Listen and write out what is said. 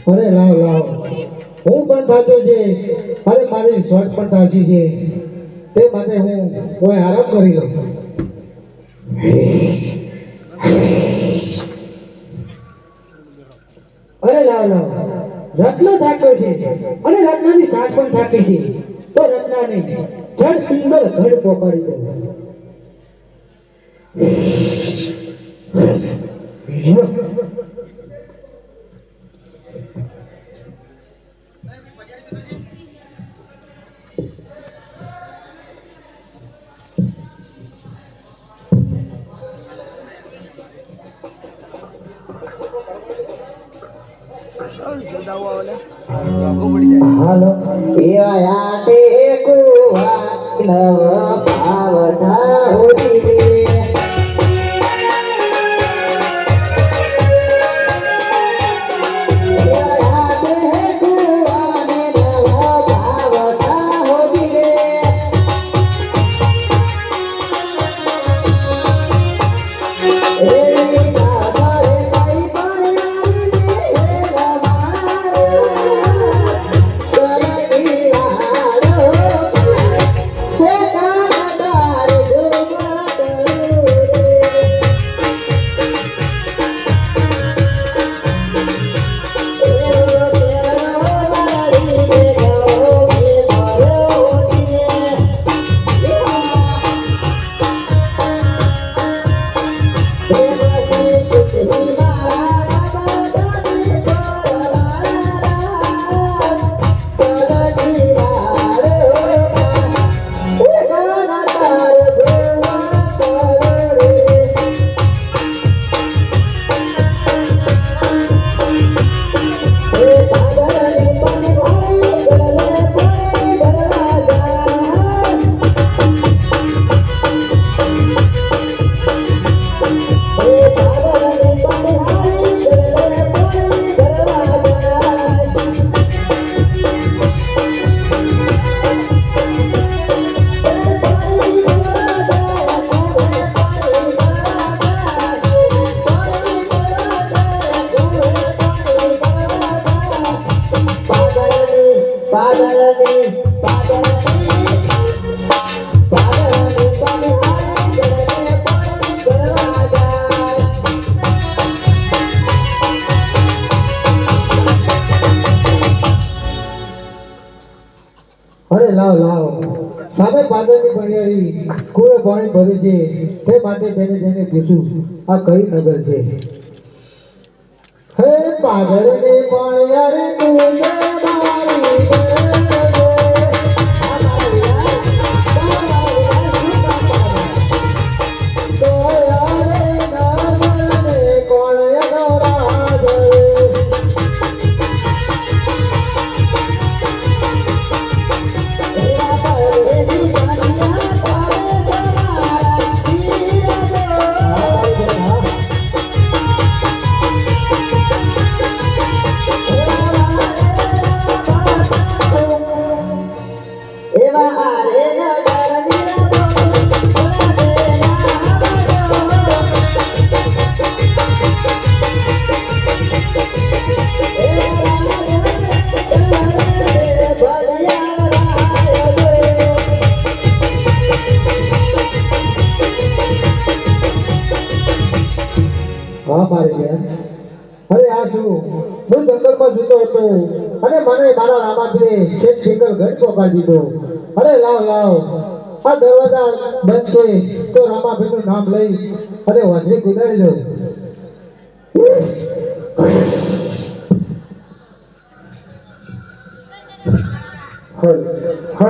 અરે લાવ લાવ હું પણ થાતો છે અરે મારી સ્વાદ પણ થાચી છે તે માટે હું કોઈ આરામ કરી લઉં અરે લાવ લાવ રત્ન થાક્યો છે અને રત્નની સાસ પણ થાકી છે તો રત્નાને જડ પિંગલ ઘડ પોકાડી દો હાલો એયા ટેકુવા નવ પાવઠા હોડી રે અરે લાવ લાવ સામે પાદરની ભણિયારી કુએ પાણી ભરે છે તે માટે તેને તેને પૂછું આ કઈ નગર છે હે પાદરની ભણિયારી કુએ મારી અરે આ શું હું જંગલમાં જતો હતો અને મને મારા રામાભીએ એક સિંગલ ઘટ પકડી દીધો અરે લાવ લાવ આ દરવાજા બંધ છે તો રામાભીનું નામ લઈ અને વાંદરી ગુદાડી દો હલ